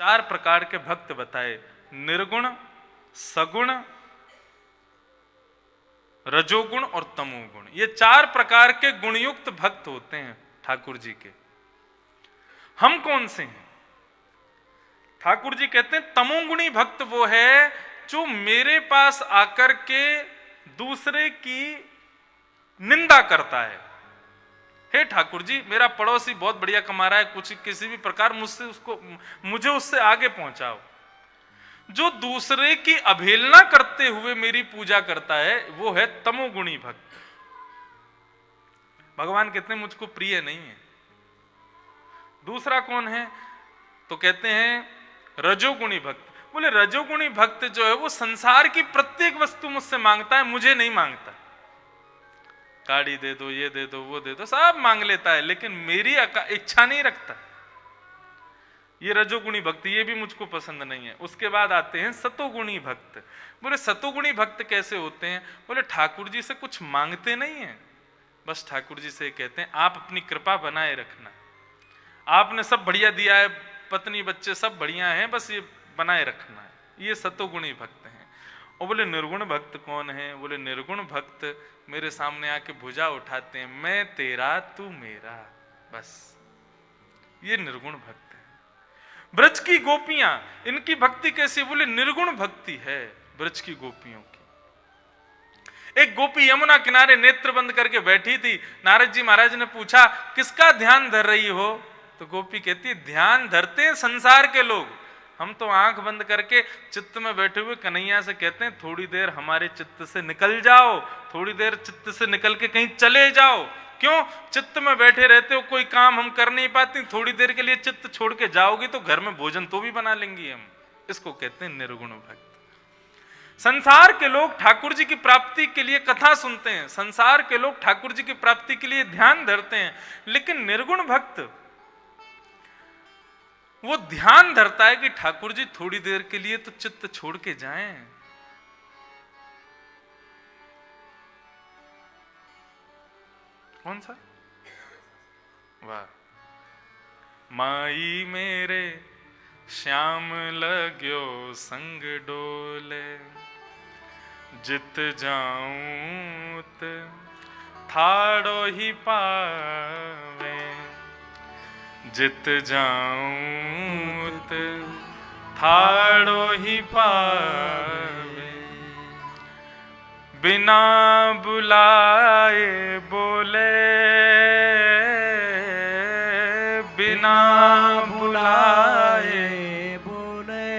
चार प्रकार के भक्त बताए, निर्गुण, सगुण, रजोगुण और तमोगुण। ये चार प्रकार के गुणयुक्त भक्त होते हैं ठाकुर जी के। हम कौन से हैं? ठाकुर जी कहते हैं तमोगुणी भक्त वो है जो मेरे पास आकर के दूसरे की निंदा करता है। हे ठाकुर जी, मेरा पड़ोसी बहुत बढ़िया कमा रहा है, कुछ किसी भी प्रकार मुझे उससे आगे पहुंचाओ। जो दूसरे की अवहेलना करते हुए मेरी पूजा करता है वो है तमोगुणी भक्त। भगवान कहते हैं मुझको प्रिय नहीं है। दूसरा कौन है? तो कहते हैं रजोगुणी भक्त। बोले रजोगुणी भक्त जो है वो संसार की प्रत्येक वस्तु मुझसे मांगता है, मुझे नहीं मांगता। गाड़ी दे दो, ये दे दो, वो दे दो, सब मांग लेता है, लेकिन मेरी इच्छा नहीं रखता। ये रजोगुणी भक्त, ये भी मुझको पसंद नहीं है। उसके बाद आते हैं सतोगुणी भक्त। बोले सतोगुणी भक्त कैसे होते हैं? बोले ठाकुर जी से कुछ मांगते नहीं है, बस ठाकुर जी से कहते हैं आप अपनी कृपा बनाए रखना, आपने सब बढ़िया दिया है, पत्नी बच्चे सब बढ़िया हैं, बस ये बनाए रखना है। ये सतोगुणी भक्त हैं। और बोले निर्गुण भक्त कौन है? बोले निर्गुण भक्त मेरे सामने आके भुजा उठाते हैं, मैं तेरा तू मेरा, बस। ये निर्गुण भक्त है। ब्रज की गोपियां, इनकी भक्ति कैसी? बोले निर्गुण भक्ति है ब्रज की गोपियों की। एक गोपी यमुना किनारे नेत्र बंद करके बैठी थी। नारद जी महाराज ने पूछा किसका ध्यान धर रही हो? तो गोपी कहती है ध्यान धरते हैं संसार के लोग, हम तो आंख बंद करके चित्त में बैठे हुए कन्हैया से कहते हैं थोड़ी देर हमारे चित्त से निकल जाओ, थोड़ी देर चित्त से निकल के कहीं चले जाओ। क्यों? चित्त में बैठे रहते हो, कोई काम हम कर नहीं पाते, थोड़ी देर के लिए चित्त छोड़ के जाओगी तो घर में भोजन तो भी बना लेंगी हम। इसको कहते हैं निर्गुण भक्त। संसार के लोग ठाकुर जी की प्राप्ति के लिए कथा सुनते हैं, संसार के लोग ठाकुर जी की प्राप्ति के लिए ध्यान धरते हैं, लेकिन निर्गुण भक्त वो ध्यान धरता है कि ठाकुर जी थोड़ी देर के लिए तो चित्त छोड़ के जाएं। कौन सा? वाह। माई मेरे श्याम लग्यो संग डोले, जित जाऊं थाड़ो ही पावे, जित जाऊं थाड़ो ही पावे, बिना बुलाए बोले, बिना बुलाए बोले,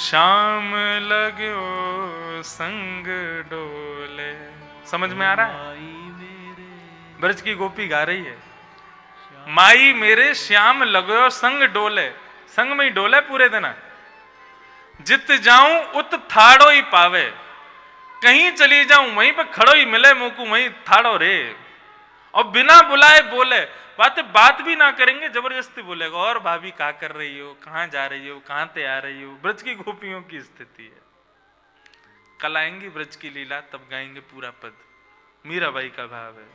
शाम लग्यो संग डोले। समझ में आ रहा है? ब्रज की गोपी गा रही है, माई मेरे श्याम लगो संग डोले, संग में ही डोले पूरे दिन, जित जाऊं उत थाड़ो ही पावे, कहीं चली जाऊं वहीं पे खड़ो ही मिले मुकू वहीं थाड़ो रे। और बिना बुलाए बोले, बात भी ना करेंगे, जबरदस्ती बोलेगा और भाभी क्या कर रही हो, कहां जा रही हो, कहां ते आ रही हो। ब्रज की गोपियों की स्थिति है। कल आएंगी ब्रज की लीला, तब गाएंगे पूरा पद, मीराबाई का भाव है।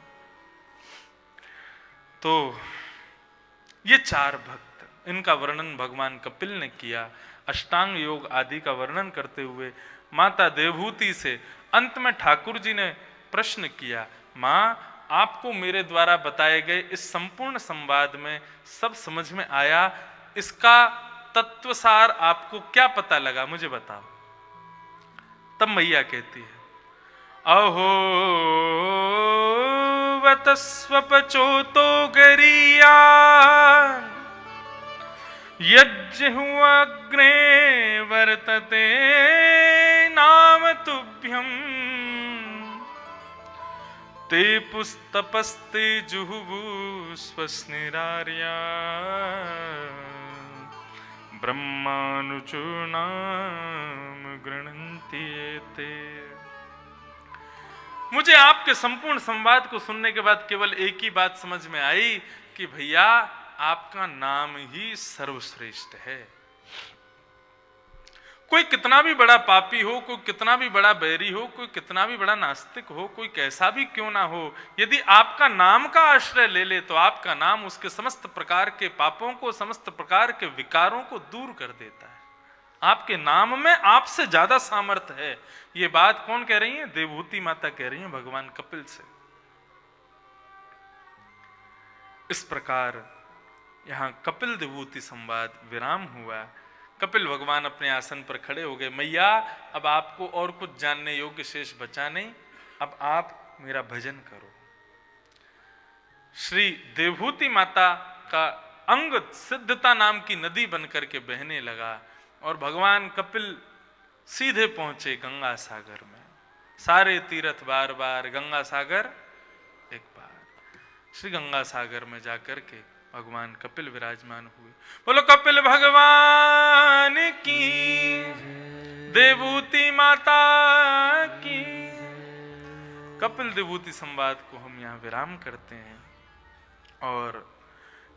तो ये चार भक्त, इनका वर्णन भगवान कपिल ने किया अष्टांग योग आदि का वर्णन करते हुए। माता देवहूति से अंत में ठाकुर जी ने प्रश्न किया, मां आपको मेरे द्वारा बताए गए इस संपूर्ण संवाद में सब समझ में आया, इसका तत्वसार आपको क्या पता लगा, मुझे बताओ। तब मैया कहती है, अहो वतस्वपचोतो गरिया, यज्हुअग्ने वर्तते नाम तुभ्यं, ते पुस्तपस्ते जुहुवु स्वस्निरार्या, ब्रह्मानुचूर्णाम गृह्णन्ति एते। मुझे आपके संपूर्ण संवाद को सुनने के बाद केवल एक ही बात समझ में आई कि भैया आपका नाम ही सर्वश्रेष्ठ है। कोई कितना भी बड़ा पापी हो, कोई कितना भी बड़ा बैरी हो, कोई कितना भी बड़ा नास्तिक हो, कोई कैसा भी क्यों ना हो, यदि आपका नाम का आश्रय ले ले तो आपका नाम उसके समस्त प्रकार के पापों को, समस्त प्रकार के विकारों को दूर कर देता है। आपके नाम में आपसे ज्यादा सामर्थ्य है। ये बात कौन कह रही है? देवहूति माता कह रही है भगवान कपिल से। इस प्रकार यहां कपिल देवहूति संवाद विराम हुआ। कपिल भगवान अपने आसन पर खड़े हो गए। मैया, अब आपको और कुछ जानने योग्य शेष बचा नहीं, अब आप मेरा भजन करो। श्री देवहूति माता का अंग सिद्धता नाम की नदी बनकर के बहने लगा और भगवान कपिल सीधे पहुंचे गंगा सागर में। सारे तीर्थ बार बार, गंगा सागर एक बार। श्री गंगा सागर में जाकर के भगवान कपिल विराजमान हुए। बोलो कपिल भगवान की, देवहूति माता की। कपिल देवहूति संवाद को हम यहाँ विराम करते हैं और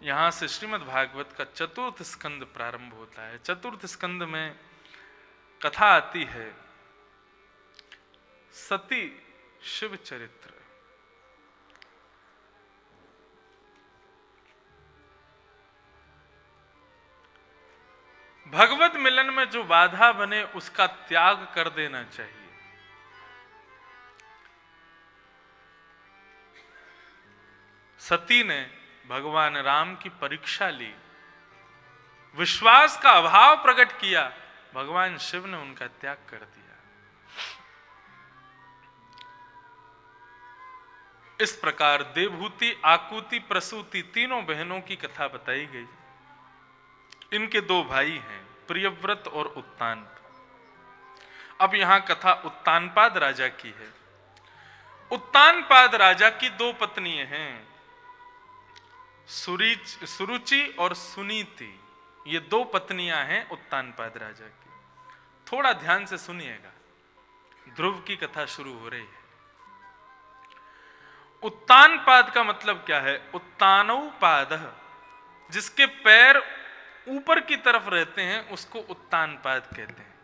यहाँ से श्रीमद् भागवत का चतुर्थ स्कंद प्रारंभ होता है। चतुर्थ स्कंद में कथा आती है सती शिव चरित्र। भगवत मिलन में जो बाधा बने उसका त्याग कर देना चाहिए। सती ने भगवान राम की परीक्षा ली, विश्वास का अभाव प्रकट किया, भगवान शिव ने उनका त्याग कर दिया। इस प्रकार देवहूति, आकुति, प्रसूति तीनों बहनों की कथा बताई गई। इनके दो भाई हैं, प्रियव्रत और उत्तान। अब यहां कथा उत्तानपाद राजा की है। उत्तानपाद राजा की दो पत्नियां हैं, सुरुचि और सुनीति। ये दो पत्नियां हैं उत्तानपाद राजा की। थोड़ा ध्यान से सुनिएगा, ध्रुव की कथा शुरू हो रही है। उत्तानपाद का मतलब क्या है? उत्तानौपादः, जिसके पैर ऊपर की तरफ रहते हैं उसको उत्तानपाद कहते हैं।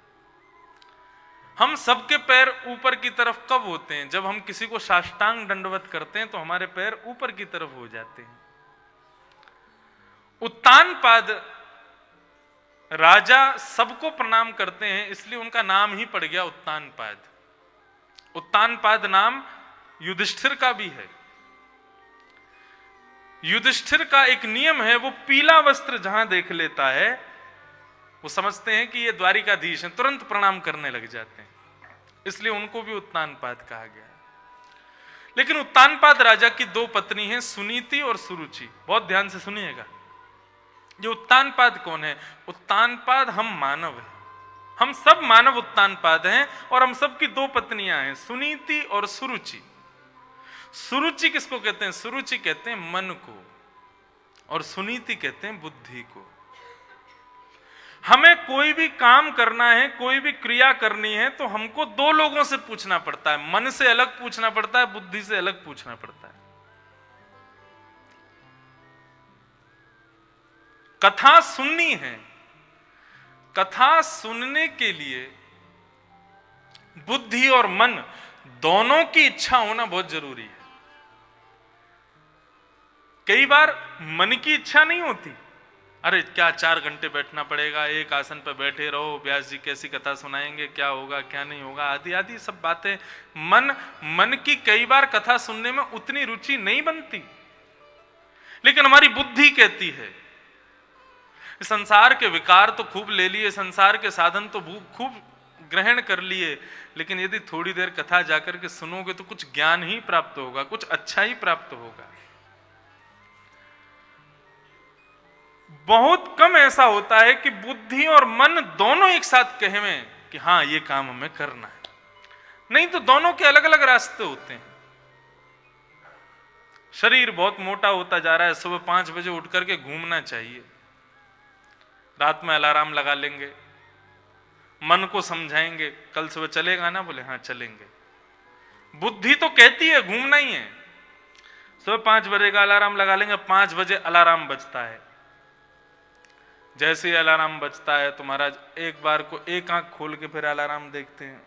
हम सबके पैर ऊपर की तरफ कब होते हैं? जब हम किसी को साष्टांग दंडवत करते हैं तो हमारे पैर ऊपर की तरफ हो जाते हैं। उत्तानपाद राजा सबको प्रणाम करते हैं, इसलिए उनका नाम ही पड़ गया उत्तानपाद। उत्तानपाद नाम युधिष्ठिर का भी है। युधिष्ठिर का एक नियम है, वो पीला वस्त्र जहां देख लेता है वो समझते हैं कि ये द्वारिकाधीश हैं, तुरंत प्रणाम करने लग जाते हैं, इसलिए उनको भी उत्तानपाद कहा गया। लेकिन उत्तानपाद राजा की दो पत्नी हैं, सुनीति और सुरुचि। बहुत ध्यान से सुनिएगा। ये उत्तानपाद कौन है? उत्तानपाद हम मानव हैं, हम सब मानव उत्तानपाद हैं और हम सब की दो पत्नियां हैं, सुनीति और सुरुचि। सुरुचि किसको कहते हैं? सुरुचि कहते हैं मन को और सुनीति कहते हैं बुद्धि को। हमें कोई भी काम करना है, कोई भी क्रिया करनी है तो हमको दो लोगों से पूछना पड़ता है। मन से अलग पूछना पड़ता है, बुद्धि से अलग पूछना पड़ता है। कथा सुननी है, कथा सुनने के लिए बुद्धि और मन दोनों की इच्छा होना बहुत जरूरी है। कई बार मन की इच्छा नहीं होती, अरे क्या 4 घंटे बैठना पड़ेगा, एक आसन पर बैठे रहो, व्यास जी कैसी कथा सुनाएंगे, क्या होगा क्या नहीं होगा, आदि आदि सब बातें। मन की कई बार कथा सुनने में उतनी रुचि नहीं बनती, लेकिन हमारी बुद्धि कहती है। संसार के विकार तो खूब ले लिए, संसार के साधन तो खूब ग्रहण कर लिए, लेकिन यदि थोड़ी देर कथा जाकर के सुनोगे तो कुछ ज्ञान ही प्राप्त होगा, कुछ अच्छा ही प्राप्त होगा। बहुत कम ऐसा होता है कि बुद्धि और मन दोनों एक साथ कहें कि हाँ ये काम हमें करना है, नहीं तो दोनों के अलग अलग रास्ते होते हैं। शरीर बहुत मोटा होता जा रहा है, सुबह 5 बजे उठ करके घूमना चाहिए, रात में अलार्म लगा लेंगे, मन को समझाएंगे कल सुबह चलेगा ना, बोले हाँ चलेंगे। बुद्धि तो कहती है घूमना ही है, सुबह 5 बजे का अलार्म लगा लेंगे, 5 बजे अलार्म बजता है, जैसे ही अलार्म बजता है तो महाराज एक बार को एक आंख खोल के फिर अलार्म देखते हैं।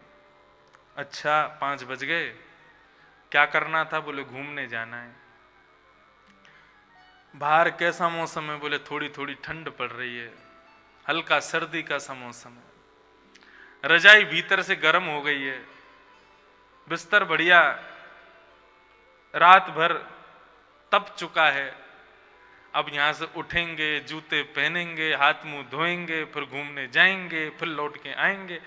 अच्छा 5 बज गए, क्या करना था? बोले घूमने जाना है। बाहर कैसा मौसम है? बोले थोड़ी थोड़ी ठंड पड़ रही है, हल्का सर्दी का सा मौसम है, रजाई भीतर से गर्म हो गई है, बिस्तर बढ़िया रात भर तप चुका है, अब यहां से उठेंगे, जूते पहनेंगे, हाथ मुंह धोएंगे, फिर घूमने जाएंगे, फिर लौट के आएंगे,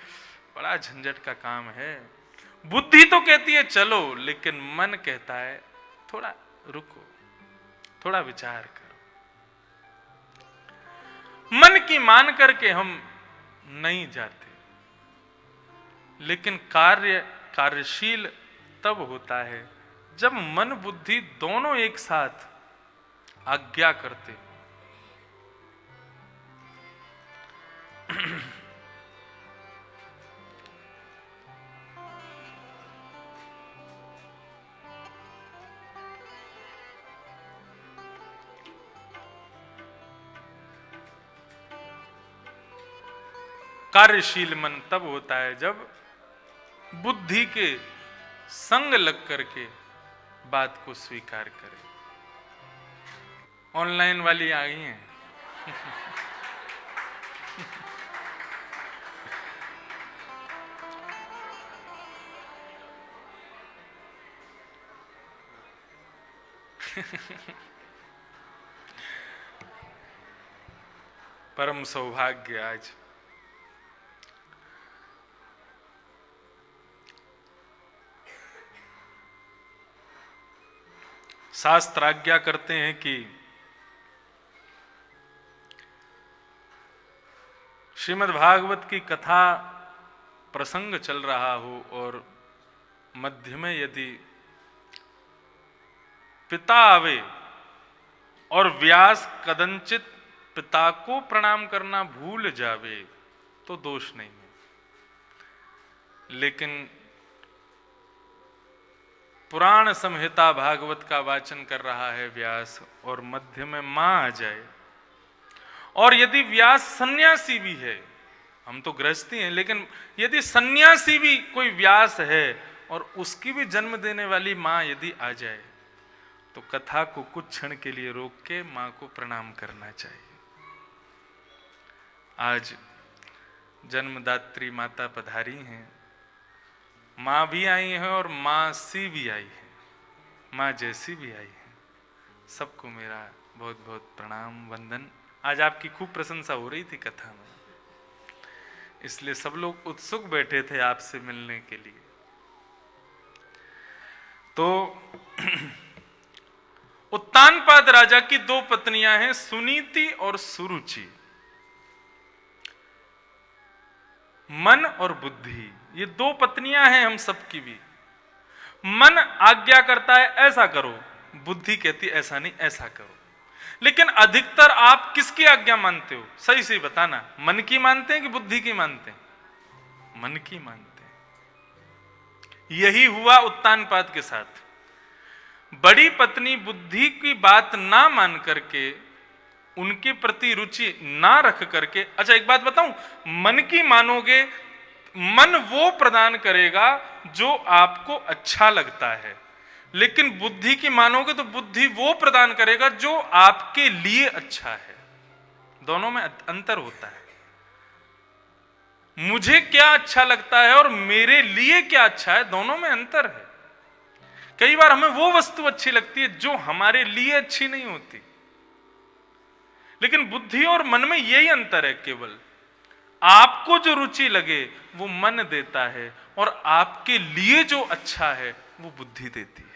बड़ा झंझट का काम है। बुद्धि तो कहती है चलो, लेकिन मन कहता है थोड़ा रुको, थोड़ा विचार करो। मन की मान करके हम नहीं जाते, लेकिन कार्यशील तब होता है जब मन बुद्धि दोनों एक साथ आज्ञा करते। कार्यशील मन तब होता है जब बुद्धि के संग लग करके बात को स्वीकार करे। ऑनलाइन वाली आ गई हैं। परम सौभाग्य आज शास्त्र आज्ञा करते हैं कि श्रीमद् भागवत की कथा प्रसंग चल रहा हो और मध्य में यदि पिता आवे और व्यास कदंचित पिता को प्रणाम करना भूल जावे तो दोष नहीं है, लेकिन पुराण संहिता भागवत का वाचन कर रहा है व्यास और मध्य में मां आ जाए, और यदि व्यास सन्यासी भी है, हम तो गृहस्थी हैं, लेकिन यदि सन्यासी भी कोई व्यास है और उसकी भी जन्म देने वाली मां यदि आ जाए, तो कथा को कुछ क्षण के लिए रोक के मां को प्रणाम करना चाहिए। आज जन्मदात्री माता पधारी हैं, मां भी आई है और मां सी भी आई है, मां जैसी भी आई है। सबको मेरा बहुत बहुत प्रणाम वंदन। आज आपकी खूब प्रशंसा हो रही थी कथा में, इसलिए सब लोग उत्सुक बैठे थे आपसे मिलने के लिए। तो उत्तानपाद राजा की 2 पत्नियां हैं, सुनीति और सुरुचि। मन और बुद्धि, ये 2 पत्नियां हैं हम सबकी भी। मन आज्ञा करता है ऐसा करो, बुद्धि कहती है ऐसा नहीं, ऐसा करो। लेकिन अधिकतर आप किसकी आज्ञा मानते हो? सही से बताना, मन की मानते हैं कि बुद्धि की मानते हैं? मन की मानते हैं। यही हुआ उत्तानपाद के साथ। बड़ी पत्नी बुद्धि की बात ना मान करके, उनके प्रति रुचि ना रख करके, अच्छा एक बात बताऊं, मन की मानोगे, मन वो प्रदान करेगा जो आपको अच्छा लगता है, लेकिन बुद्धि की मानोगे तो बुद्धि वो प्रदान करेगा जो आपके लिए अच्छा है। दोनों में अंतर होता है। मुझे क्या अच्छा लगता है और मेरे लिए क्या अच्छा है, दोनों में अंतर है। कई बार हमें वो वस्तु अच्छी लगती है जो हमारे लिए अच्छी नहीं होती, लेकिन बुद्धि और मन में यही अंतर है। केवल आपको जो रुचि लगे वो मन देता है, और आपके लिए जो अच्छा है वो बुद्धि देती है।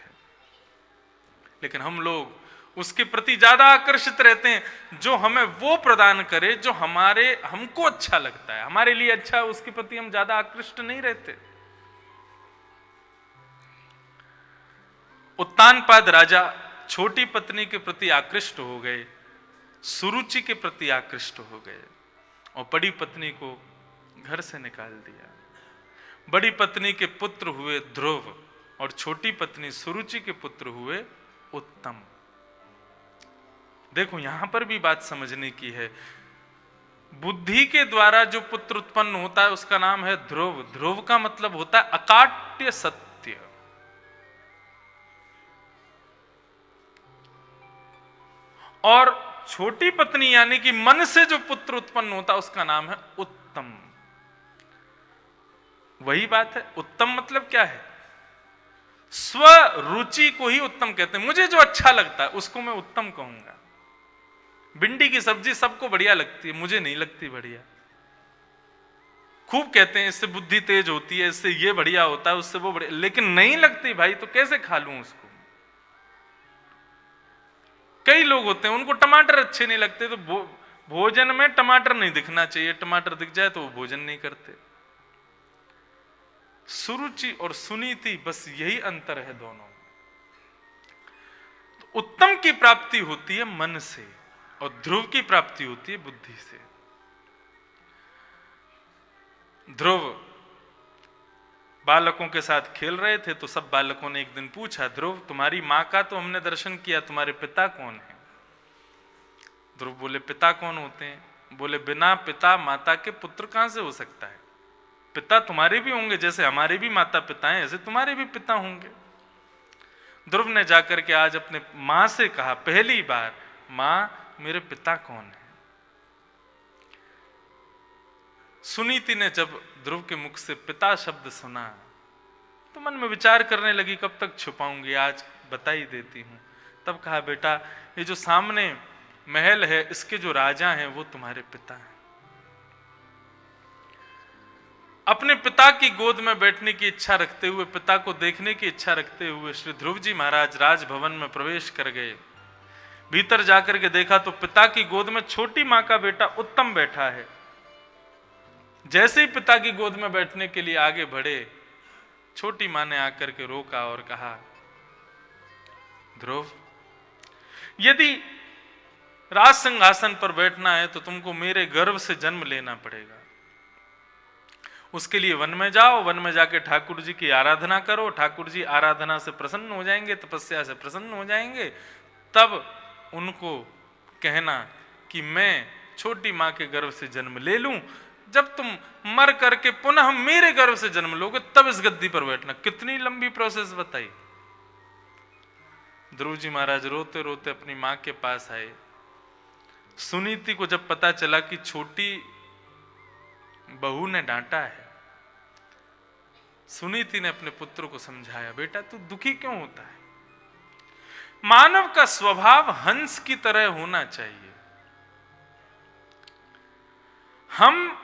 लेकिन हम लोग उसके प्रति ज्यादा आकर्षित रहते हैं जो हमें वो प्रदान करे जो हमको अच्छा लगता है, हमारे लिए अच्छा है, उसके प्रति हम ज्यादा आकृष्ट नहीं रहते। उत्तानपाद राजा छोटी पत्नी के प्रति आकृष्ट हो गए, सुरुचि के प्रति आकृष्ट हो गए, और बड़ी पत्नी को घर से निकाल दिया। बड़ी पत्नी के पुत्र हुए ध्रुव और छोटी पत्नी सुरुचि के पुत्र हुए उत्तम। देखो यहां पर भी बात समझने की है। बुद्धि के द्वारा जो पुत्र उत्पन्न होता है उसका नाम है ध्रुव। ध्रुव का मतलब होता है अकाट्य सत्य। और छोटी पत्नी यानी कि मन से जो पुत्र उत्पन्न होता है उसका नाम है उत्तम। वही बात है, उत्तम मतलब क्या है? स्वरुचि को ही उत्तम कहते हैं। मुझे जो अच्छा लगता है उसको मैं उत्तम कहूंगा। भिंडी की सब्जी सबको बढ़िया लगती है, मुझे नहीं लगती बढ़िया। खूब कहते हैं इससे बुद्धि तेज होती है, इससे ये बढ़िया होता है, उससे वो बढ़िया, लेकिन नहीं लगती भाई, तो कैसे खा लूं उसको? कई लोग होते हैं उनको टमाटर अच्छे नहीं लगते, तो भोजन में टमाटर नहीं दिखना चाहिए, टमाटर दिख जाए तो वो भोजन नहीं करते। सुरुचि और सुनीति, बस यही अंतर है दोनों। तो उत्तम की प्राप्ति होती है मन से और ध्रुव की प्राप्ति होती है बुद्धि से। ध्रुव बालकों के साथ खेल रहे थे तो सब बालकों ने एक दिन पूछा, ध्रुव तुम्हारी मां का तो हमने दर्शन किया, तुम्हारे पिता कौन है? ध्रुव बोले, पिता कौन होते हैं? बोले, बिना पिता माता के पुत्र कहां से हो सकता है? पिता तुम्हारे भी होंगे, जैसे हमारे भी माता पिता हैं ऐसे तुम्हारे भी पिता होंगे। ध्रुव ने जाकर के आज अपने मां से कहा पहली बार, मां मेरे पिता कौन है? सुनीति ने जब ध्रुव के मुख से पिता शब्द सुना तो मन में विचार करने लगी, कब तक छुपाऊंगी, आज बता ही देती हूं। तब कहा, बेटा ये जो सामने महल है इसके जो राजा हैं वो तुम्हारे पिता हैं। अपने पिता की गोद में बैठने की इच्छा रखते हुए, पिता को देखने की इच्छा रखते हुए श्री ध्रुव जी महाराज राजभवन में प्रवेश कर गए। भीतर जाकर के देखा तो पिता की गोद में छोटी मां का बेटा उत्तम बैठा है। जैसे ही पिता की गोद में बैठने के लिए आगे बढ़े, छोटी मां ने आकर के रोका और कहा, ध्रुव यदि राज सिंहासन पर बैठना है तो तुमको मेरे गर्भ से जन्म लेना पड़ेगा। उसके लिए वन में जाओ, वन में जाके ठाकुर जी की आराधना करो, ठाकुर जी आराधना से प्रसन्न हो जाएंगे, तपस्या से प्रसन्न हो जाएंगे, तब उनको कहना कि मैं छोटी मां के गर्भ से जन्म ले लूं। जब तुम मर करके पुनः मेरे गर्भ से जन्म लोगे तब इस गद्दी पर बैठना। कितनी लंबी प्रोसेस बताई। ध्रुव जी महाराज रोते रोते अपनी मां के पास आए। सुनीति को जब पता चला कि छोटी बहू ने डांटा है, सुनीति ने अपने पुत्र को समझाया, बेटा तू दुखी क्यों होता है? मानव का स्वभाव हंस की तरह होना चाहिए। हम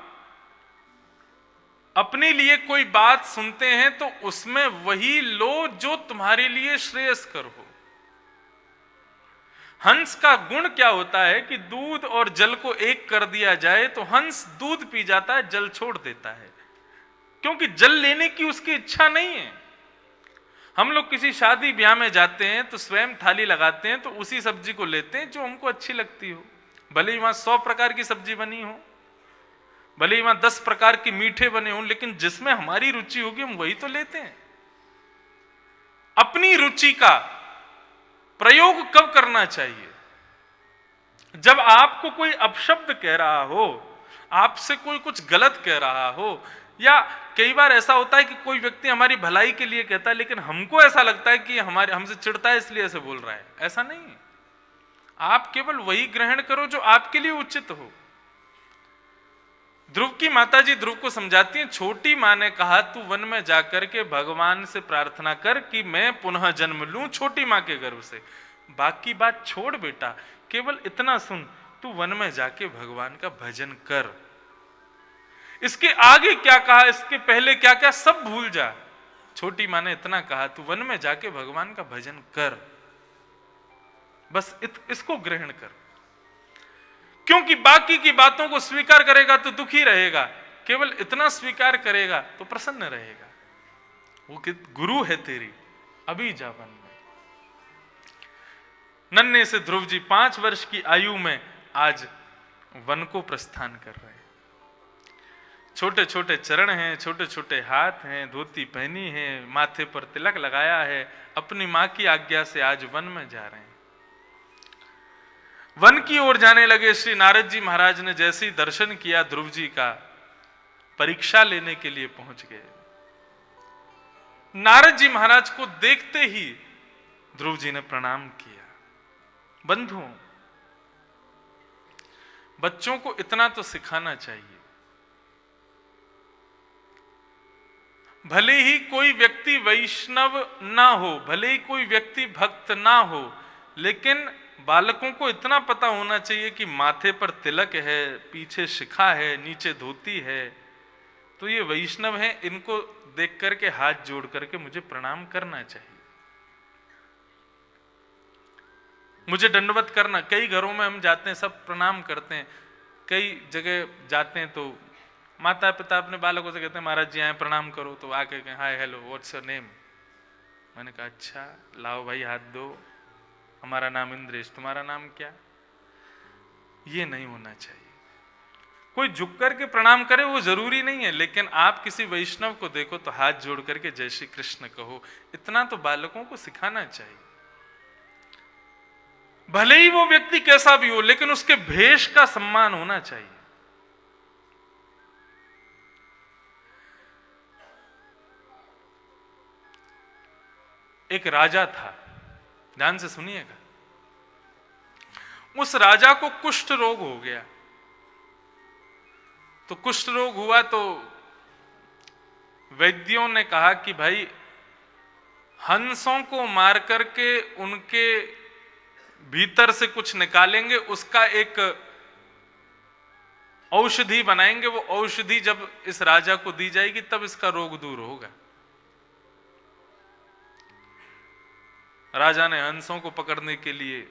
अपने लिए कोई बात सुनते हैं तो उसमें वही लो जो तुम्हारे लिए श्रेयस्कर हो। हंस का गुण क्या होता है कि दूध और जल को एक कर दिया जाए तो हंस दूध पी जाता है, जल छोड़ देता है, क्योंकि जल लेने की उसकी इच्छा नहीं है। हम लोग किसी शादी ब्याह में जाते हैं तो स्वयं थाली लगाते हैं तो उसी सब्जी को लेते हैं जो हमको अच्छी लगती हो, भले ही वहां 100 प्रकार की सब्जी बनी हो, भले ही वहां 10 प्रकार के मीठे बने हों, लेकिन जिसमें हमारी रुचि होगी हम वही तो लेते हैं। अपनी रुचि का प्रयोग कब करना चाहिए? जब आपको कोई अपशब्द कह रहा हो, आपसे कोई कुछ गलत कह रहा हो, या कई बार ऐसा होता है कि कोई व्यक्ति हमारी भलाई के लिए कहता है लेकिन हमको ऐसा लगता है कि हमसे चिढ़ता है इसलिए ऐसे बोल रहा है। ऐसा नहीं है। आप केवल वही ग्रहण करो जो आपके लिए उचित हो। ध्रुव की माताजी ध्रुव को समझाती हैं, छोटी मां ने कहा तू वन में जाकर के भगवान से प्रार्थना कर कि मैं पुनः जन्म लूं छोटी मां के गर्भ से। बाकी बात छोड़ बेटा, केवल इतना सुन, तू वन में जाके भगवान का भजन कर। इसके आगे क्या कहा, इसके पहले क्या क्या सब भूल जा। छोटी मां ने इतना कहा, तू वन में जाके भगवान का भजन कर, बस इसको ग्रहण कर। क्योंकि बाकी की बातों को स्वीकार करेगा तो दुखी रहेगा, केवल इतना स्वीकार करेगा तो प्रसन्न रहेगा। वो गुरु है तेरी, अभी जा वन में। नन्हे से ध्रुव जी 5 वर्ष की आयु में आज वन को प्रस्थान कर रहे हैं। छोटे छोटे चरण हैं, छोटे छोटे हाथ हैं, धोती पहनी है, माथे पर तिलक लगाया है, अपनी मां की आज्ञा से आज वन में जा रहे हैं। वन की ओर जाने लगे। श्री नारद जी महाराज ने जैसे ही दर्शन किया ध्रुव जी का, परीक्षा लेने के लिए पहुंच गए। नारद जी महाराज को देखते ही ध्रुव जी ने प्रणाम किया। बंधुओं, बच्चों को इतना तो सिखाना चाहिए, भले ही कोई व्यक्ति वैष्णव ना हो, भले ही कोई व्यक्ति भक्त ना हो, लेकिन बालकों को इतना पता होना चाहिए कि माथे पर तिलक है, पीछे शिखा है, नीचे धोती है, तो ये वैष्णव हैं, इनको देख करके हाथ जोड़ करके मुझे प्रणाम करना चाहिए, मुझे दंडवत करना। कई घरों में हम जाते हैं, सब प्रणाम करते हैं, कई जगह जाते हैं तो माता पिता अपने बालकों से कहते हैं महाराज जी आए प्रणाम करो, तो आके कहें hi hello what's your name. मैंने कहा अच्छा लाओ भाई हाथ दो, हमारा नाम इंद्रेश, तुम्हारा नाम क्या। ये नहीं होना चाहिए। कोई झुक करके प्रणाम करे वो जरूरी नहीं है, लेकिन आप किसी वैष्णव को देखो तो हाथ जोड़ करके जय श्री कृष्ण कहो, इतना तो बालकों को सिखाना चाहिए। भले ही वो व्यक्ति कैसा भी हो, लेकिन उसके भेष का सम्मान होना चाहिए। एक राजा था, ध्यान से सुनिएगा। उस राजा को कुष्ठ रोग हो गया। तो कुष्ठ रोग हुआ तो वैद्यों ने कहा कि भाई हंसों को मार करके उनके भीतर से कुछ निकालेंगे, उसका एक औषधि बनाएंगे, वो औषधि जब इस राजा को दी जाएगी तब इसका रोग दूर होगा। राजा ने हंसों को पकड़ने के लिए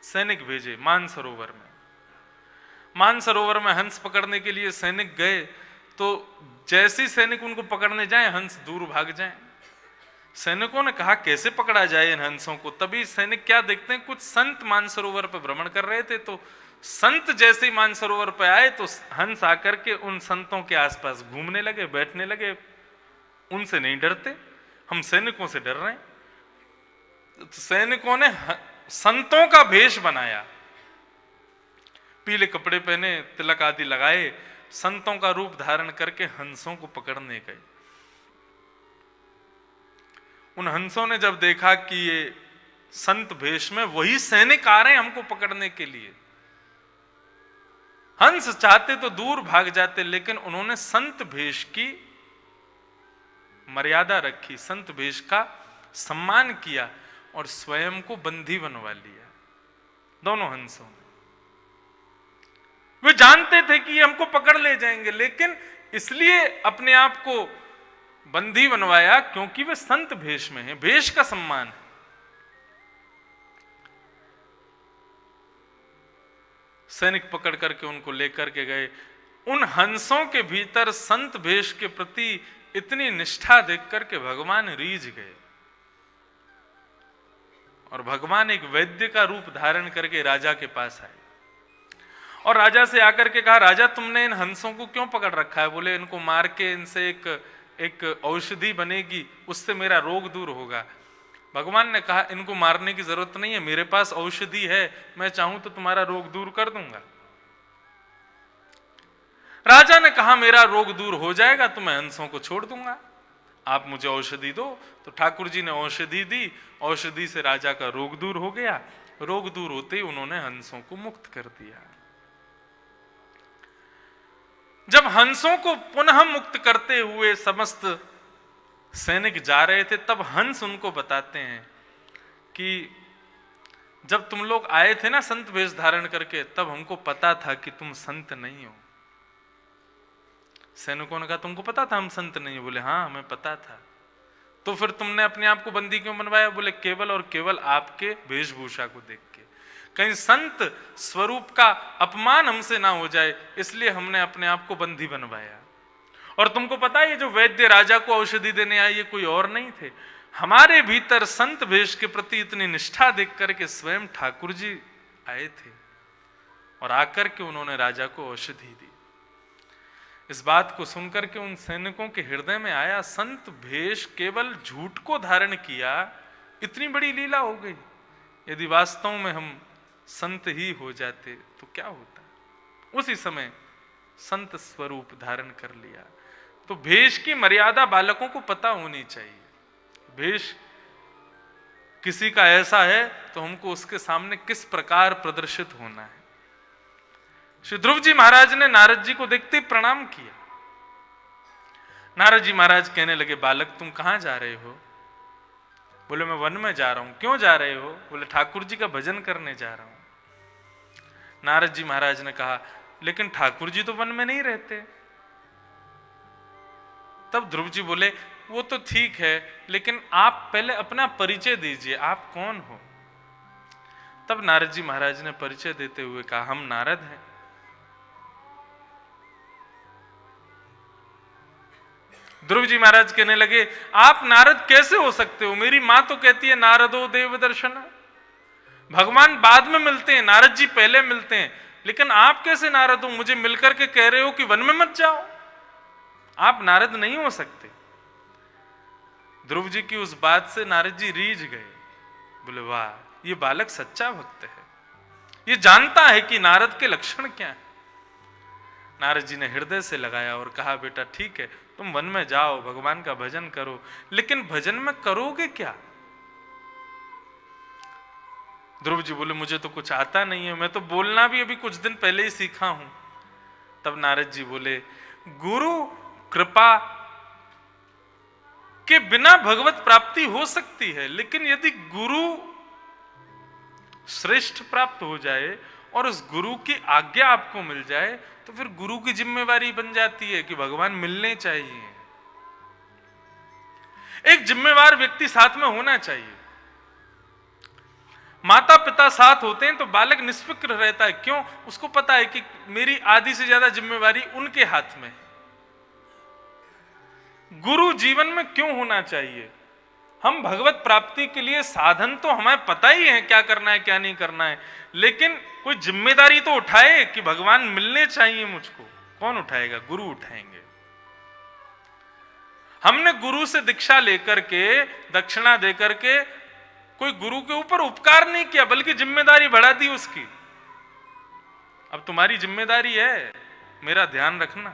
सैनिक भेजे मानसरोवर में। मानसरोवर में हंस पकड़ने के लिए सैनिक गए, तो जैसे ही सैनिक उनको पकड़ने जाए हंस दूर भाग जाएं। सैनिकों ने कहा कैसे पकड़ा जाए इन हंसों को। तभी सैनिक क्या देखते हैं, कुछ संत मानसरोवर पर भ्रमण कर रहे थे, तो संत जैसे ही मानसरोवर पर आए तो हंस आकर के उन संतों के आसपास घूमने लगे, बैठने लगे। उनसे नहीं डरते, हम सैनिकों से डर रहे हैं। तो सैनिकों ने संतों का भेष बनाया, पीले कपड़े पहने, तिलक आदि लगाए, संतों का रूप धारण करके हंसों को पकड़ने गए। उन हंसों ने जब देखा कि ये संत भेष में वही सैनिक आ रहे हैं हमको पकड़ने के लिए, हंस चाहते तो दूर भाग जाते, लेकिन उन्होंने संत भेष की मर्यादा रखी, संत भेष का सम्मान किया और स्वयं को बंदी बनवा लिया। दोनों हंसों ने, वे जानते थे कि ये हमको पकड़ ले जाएंगे, लेकिन इसलिए अपने आप को बंदी बनवाया क्योंकि वे संत भेष में हैं, भेष का सम्मान है। सैनिक पकड़ करके उनको लेकर के गए। उन हंसों के भीतर संत भेष के प्रति इतनी निष्ठा देख करके भगवान रीझ गए और भगवान एक वैद्य का रूप धारण करके राजा के पास आए और राजा से आकर के कहा, राजा तुमने इन हंसों को क्यों पकड़ रखा है। बोले इनको मार के इनसे एक औषधि बनेगी, उससे मेरा रोग दूर होगा। भगवान ने कहा इनको मारने की जरूरत नहीं है, मेरे पास औषधि है, मैं चाहूं तो तुम्हारा रोग दूर कर दूंगा। राजा ने कहा मेरा रोग दूर हो जाएगा तो मैं हंसों को छोड़ दूंगा, आप मुझे औषधि दो। तो ठाकुर जी ने औषधि दी, औषधि से राजा का रोग दूर हो गया। रोग दूर होते ही उन्होंने हंसों को मुक्त कर दिया। जब हंसों को पुनः मुक्त करते हुए समस्त सैनिक जा रहे थे, तब हंस उनको बताते हैं कि जब तुम लोग आए थे ना संत वेश धारण करके, तब हमको पता था कि तुम संत नहीं हो। सैनिकों ने कहा तुमको पता था हम संत नहीं हो। बोले हाँ हमें पता था। तो फिर तुमने अपने आप को बंदी क्यों बनवाया। बोले केवल और केवल आपके वेशभूषा को देख के, कहीं संत स्वरूप का अपमान हमसे ना हो जाए, इसलिए हमने अपने आप को बंदी बनवाया। और तुमको पता है ये जो वैद्य राजा को औषधि देने आए ये कोई और नहीं थे, हमारे भीतर संत भेष के प्रति इतनी निष्ठा देख करके स्वयं ठाकुर जी आए थे और आकर के उन्होंने राजा को औषधि दी। इस बात को सुनकर के उन सैनिकों के हृदय में आया, संत भेष केवल झूठ को धारण किया, इतनी बड़ी लीला हो गई। यदि वास्तव में हम संत ही हो जाते तो क्या होता। उसी समय संत स्वरूप धारण कर लिया। तो भेष की मर्यादा बालकों को पता होनी चाहिए। भेष किसी का ऐसा है तो हमको उसके सामने किस प्रकार प्रदर्शित होना है। श्री ध्रुव जी महाराज ने नारद जी को देखते ही प्रणाम किया। नारद जी महाराज कहने लगे, बालक तुम कहां जा रहे हो? बोले मैं वन में जा रहा हूं। क्यों जा रहे हो? बोले ठाकुर जी का भजन करने जा रहा हूं। नारद जी महाराज ने कहा, लेकिन ठाकुर जी तो वन में नहीं रहते। तब ध्रुव जी बोले, वो तो ठीक है, लेकिन आप पहले अपना परिचय दीजिए, आप कौन हो? तब नारद जी महाराज ने परिचय देते हुए कहा, हम नारद हैं। ध्रुव जी महाराज कहने लगे, आप नारद कैसे हो सकते हो? मेरी मां तो कहती है नारदो देव दर्शन। भगवान बाद में मिलते हैं, नारद जी पहले मिलते हैं, लेकिन आप कैसे नारद हो? मुझे मिलकर के कह रहे हो कि वन में मत जाओ। आप नारद नहीं हो सकते। ध्रुव जी की उस बात से नारद जी रीझ गए। बोले वाह, ये बालक सच्चा भक्त है, ये जानता है कि नारद के लक्षण क्या है। नारद जी ने हृदय से लगाया और कहा, बेटा ठीक है, तुम वन में जाओ, भगवान का भजन करो, लेकिन भजन में करोगे क्या? ध्रुव जी बोले, मुझे तो कुछ आता नहीं है, मैं तो बोलना भी अभी कुछ दिन पहले ही सीखा हूं। तब नारद जी बोले, गुरु कृपा के बिना भगवत प्राप्ति हो सकती है, लेकिन यदि गुरु श्रेष्ठ प्राप्त हो जाए और उस गुरु की आज्ञा आपको मिल जाए तो फिर गुरु की जिम्मेवारी बन जाती है कि भगवान मिलने चाहिए। एक जिम्मेवार व्यक्ति साथ में होना चाहिए। माता पिता साथ होते हैं तो बालक निष्फिक्र रहता है। क्यों? उसको पता है कि मेरी आधी से ज्यादा जिम्मेवारी उनके हाथ में है। गुरु जीवन में क्यों होना चाहिए? हम भगवत प्राप्ति के लिए साधन तो हमें पता ही है क्या करना है क्या नहीं करना है, लेकिन कोई जिम्मेदारी तो उठाए कि भगवान मिलने चाहिए मुझको। कौन उठाएगा? गुरु उठाएंगे। हमने गुरु से दीक्षा लेकर के, दक्षिणा देकर के कोई गुरु के ऊपर उपकार नहीं किया, बल्कि जिम्मेदारी बढ़ा दी उसकी। अब तुम्हारी जिम्मेदारी है, मेरा ध्यान रखना।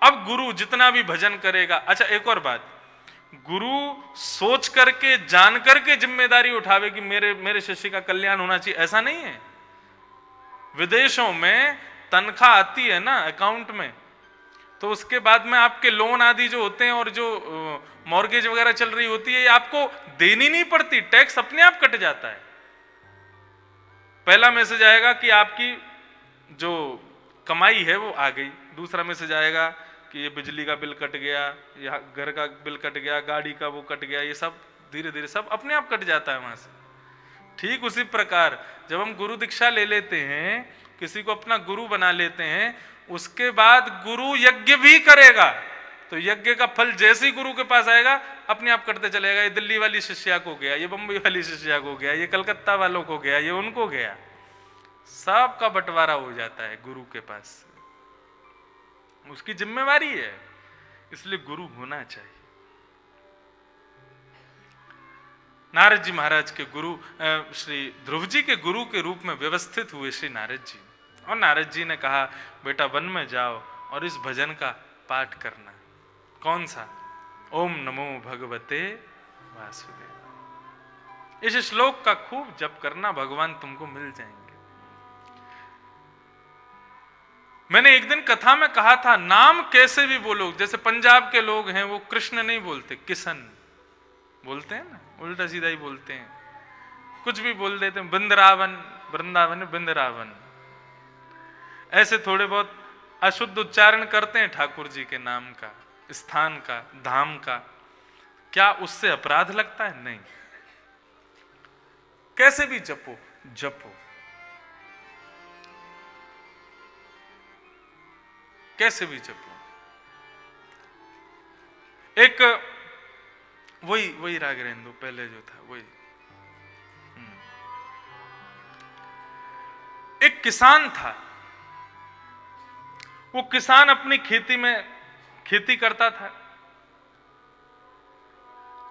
अब गुरु जितना भी भजन करेगा। अच्छा एक और बात, गुरु सोच करके जान करके जिम्मेदारी उठावे कि मेरे शिष्य का कल्याण होना चाहिए, ऐसा नहीं है। विदेशों में तनख्वाह आती है ना अकाउंट में, तो उसके बाद में आपके लोन आदि जो होते हैं और जो मॉर्गेज वगैरह चल रही होती है, आपको देनी नहीं पड़ती, टैक्स अपने आप कट जाता है। पहला मैसेज आएगा कि आपकी जो कमाई है वो आ गई, दूसरा मैसेज आएगा कि ये बिजली का बिल कट गया, या घर का बिल कट गया, गाड़ी का वो कट गया, ये सब धीरे धीरे सब अपने आप कट जाता है वहां से। ठीक उसी प्रकार जब हम गुरु दीक्षा ले लेते हैं, किसी को अपना गुरु बना लेते हैं, उसके बाद गुरु यज्ञ भी करेगा, तो यज्ञ का फल जैसे ही गुरु के पास आएगा अपने आप करते चलेगा। ये दिल्ली वाली शिष्या को गया, ये बम्बई वाली शिष्या को गया, ये कलकत्ता वालों को गया, ये उनको गया, सबका बंटवारा हो जाता है गुरु के पास। उसकी जिम्मेवारी है, इसलिए गुरु होना चाहिए। नारद जी महाराज के गुरु श्री ध्रुव जी के गुरु के रूप में व्यवस्थित हुए श्री नारद जी, और नारद जी ने कहा, बेटा वन में जाओ और इस भजन का पाठ करना। कौन सा? ओम नमो भगवते वासुदेव। इस श्लोक का खूब जप करना, भगवान तुमको मिल जाएंगे। मैंने एक दिन कथा में कहा था, नाम कैसे भी बोलो, जैसे पंजाब के लोग हैं वो कृष्ण नहीं बोलते, किशन बोलते हैं ना, उल्टा सीधा ही बोलते हैं, कुछ भी बोल देते हैं, बिंदरावन, वृंदावन बिंदरावन, ऐसे थोड़े बहुत अशुद्ध उच्चारण करते हैं ठाकुर जी के नाम का, स्थान का, धाम का। क्या उससे अपराध लगता है? नहीं। कैसे भी जपो, जपो, कैसे भी जपो। एक वही रागरेंदु पहले जो था वही। एक किसान था, वो किसान अपनी खेती में खेती करता था,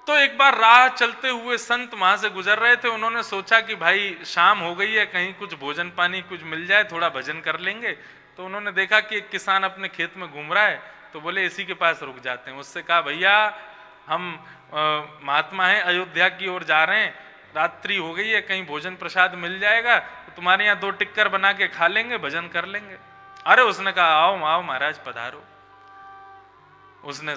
तो एक बार राह चलते हुए संत वहां से गुजर रहे थे, उन्होंने सोचा कि भाई शाम हो गई है, कहीं कुछ भोजन पानी कुछ मिल जाए, थोड़ा भजन कर लेंगे। तो उन्होंने देखा कि एक किसान अपने खेत में घूम रहा है, तो बोले इसी के पास रुक जाते हैं। उससे कहा भैया हम महात्मा हैं, अयोध्या की ओर जा रहे हैं, रात्रि हो गई है, कहीं भोजन प्रसाद मिल जाएगा तो तुम्हारे यहाँ 2 टिक्कर बना के खा लेंगे, भजन कर लेंगे। अरे उसने कहा आओ आओ महाराज पधारो। उसने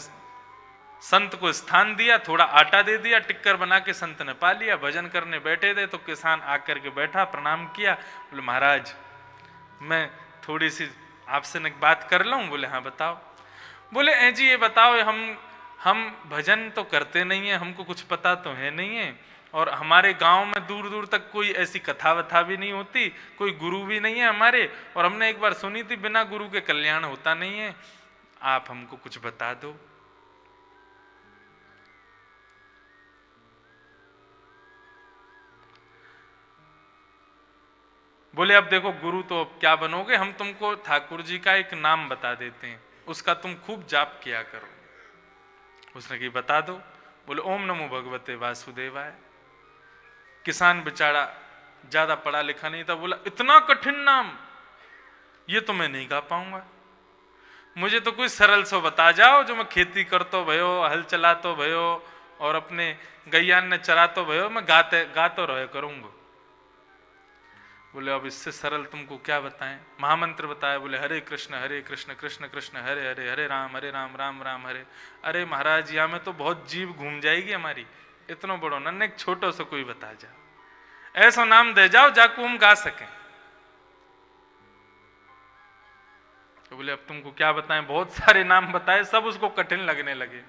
संत को स्थान दिया, थोड़ा आटा दे दिया, टिक्कर बना के संत ने पा लिया। भजन करने बैठे थे तो किसान आकर के बैठा, प्रणाम किया, बोले महाराज मैं थोड़ी सी आपसे एक बात कर लूं? बोले हाँ बताओ। बोले ऐ जी ये बताओ, हम भजन तो करते नहीं है, हमको कुछ पता तो है नहीं है, और हमारे गांव में दूर दूर तक कोई ऐसी कथा वथा भी नहीं होती, कोई गुरु भी नहीं है हमारे, और हमने एक बार सुनी थी बिना गुरु के कल्याण होता नहीं है, आप हमको कुछ बता दो। बोले अब देखो गुरु तो अब क्या बनोगे, हम तुमको ठाकुर जी का एक नाम बता देते हैं, उसका तुम खूब जाप किया करो। उसने कही बता दो। बोले ओम नमो भगवते वासुदेवाय। किसान बेचारा ज्यादा पढ़ा लिखा नहीं था, बोला इतना कठिन नाम ये तो मैं नहीं गा पाऊंगा, मुझे तो कोई सरल सो बता जाओ जो मैं खेती करतो भयो, हल चलातो भयो और अपने गैयान ने चरातो भयो, मैं गातो रहे करूंगा। बोले अब इससे सरल तुमको क्या बताएं? महामंत्र बताया। बोले हरे कृष्ण कृष्ण कृष्ण हरे हरे, हरे राम राम राम हरे। अरे महाराज यहाँ में तो बहुत जीव घूम जाएगी हमारी, इतना बड़ो न एक छोटो सा कोई बता जाओ, ऐसा नाम दे जाओ जाको हम गा सकें। तो बोले अब तुमको क्या बताएं, बहुत सारे नाम बताए, सब उसको कठिन लगने लगे।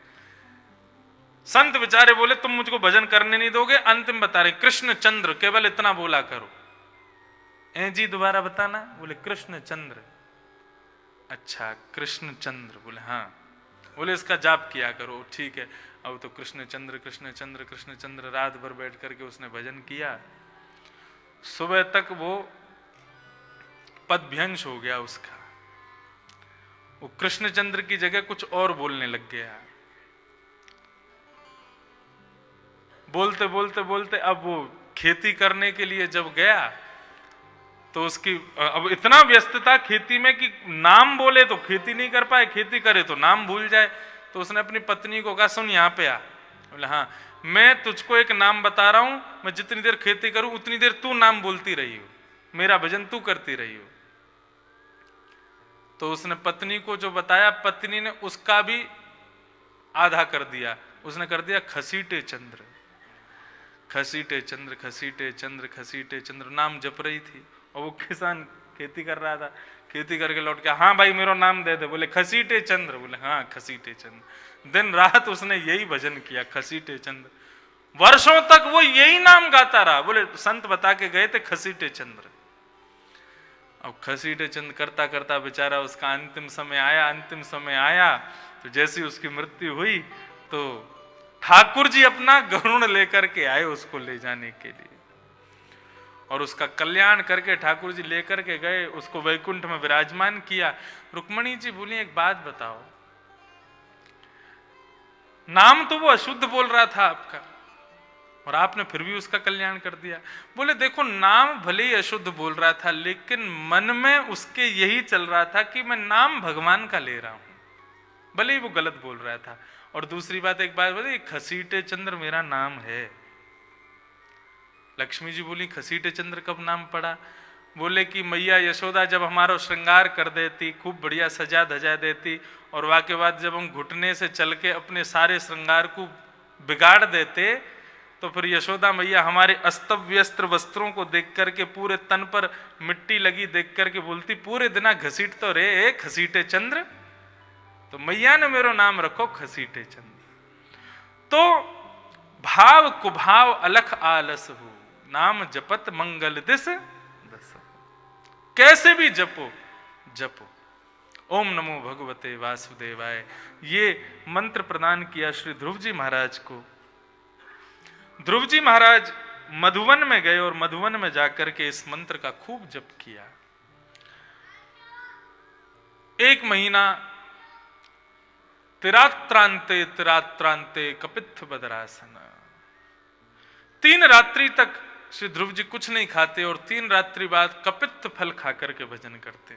संत बेचारे बोले तुम मुझको भजन करने नहीं दोगे, अंतिम बता रहे कृष्ण चंद्र, केवल इतना बोला करो। ए जी दोबारा बताना। बोले कृष्ण चंद्र। अच्छा कृष्ण चंद्र। बोले हाँ। बोले इसका जाप किया करो। ठीक है। अब तो कृष्ण चंद्र कृष्ण चंद्र कृष्ण चंद्र रात भर बैठ करके उसने भजन किया। सुबह तक वो पदभ्यंश हो गया उसका, वो कृष्णचंद्र की जगह कुछ और बोलने लग गया। बोलते बोलते बोलते अब वो खेती करने के लिए जब गया तो उसकी अब इतना व्यस्तता खेती में कि नाम बोले तो खेती नहीं कर पाए, खेती करे तो नाम भूल जाए। तो उसने अपनी पत्नी को कहा सुन यहाँ पे आ। बोले हाँ मैं तुझको एक नाम बता रहा हूं, मैं जितनी देर खेती करूं उतनी देर तू नाम बोलती रही हो, मेरा भजन तू करती रही हो। तो उसने पत्नी को जो बताया, पत्नी ने उसका भी आधा कर दिया, उसने कर दिया खसीटे चंद्र, खसीटे चंद्र खसीटे चंद्र खसीटे चंद्र, नाम जप रही थी। और वो किसान खेती कर रहा था, खेती करके लौट के हाँ भाई मेरा नाम दे दे। बोले खसीटे चंद्र। बोले हाँ खसीटे चंद्र। दिन रात उसने यही भजन किया, खसीटे चंद्र। वर्षों तक वो यही नाम गाता रहा। बोले संत बता के गए थे खसीटे चंद्र। अब खसीटे चंद्र करता करता बेचारा उसका अंतिम समय आया। अंतिम समय आया तो जैसी उसकी मृत्यु हुई तो ठाकुर जी अपना गरुड़ लेकर के आए उसको ले जाने के लिए, और उसका कल्याण करके ठाकुर जी लेकर के गए, उसको वैकुंठ में विराजमान किया। रुक्मणी जी बोली एक बात बताओ, नाम तो वो अशुद्ध बोल रहा था आपका और आपने फिर भी उसका कल्याण कर दिया। बोले देखो नाम भले ही अशुद्ध बोल रहा था, लेकिन मन में उसके यही चल रहा था कि मैं नाम भगवान का ले रहा हूं, भले ही वो गलत बोल रहा था। और दूसरी बात एक बात बोले, खसीटे चंद्र मेरा नाम है। लक्ष्मी जी बोली खसीटे चंद्र कब नाम पड़ा? बोले कि मैया यशोदा जब हमारा श्रृंगार कर देती, खूब बढ़िया सजा धजा देती, और वाके बाद जब हम घुटने से चल के अपने सारे श्रृंगार को बिगाड़ देते, तो फिर यशोदा मैया हमारे अस्तव्य व्यस्त वस्त्रों को देख करके, पूरे तन पर मिट्टी लगी देख करके बोलती पूरे दिना घसीट तो रे खसीटे चंद्र। तो मैया ने मेरो नाम रखो खसीटे चंद्र। तो भाव कुभाव अलख आलस हो, नाम जपत मंगल दिस दस। कैसे भी जपो जपो। ओम नमो भगवते वासुदेवाय। ये मंत्र प्रदान किया श्री ध्रुव जी महाराज को। ध्रुव जी महाराज मधुवन में गए और मधुवन में जाकर के इस मंत्र का खूब जप किया। 1 महीना तिरात्रांते तिरात्रांते कपित्थ बदरासन। 3 रात्रि तक श्री ध्रुव जी कुछ नहीं खाते और 3 रात्रि बाद कपित्थ फल खाकर के भजन करते।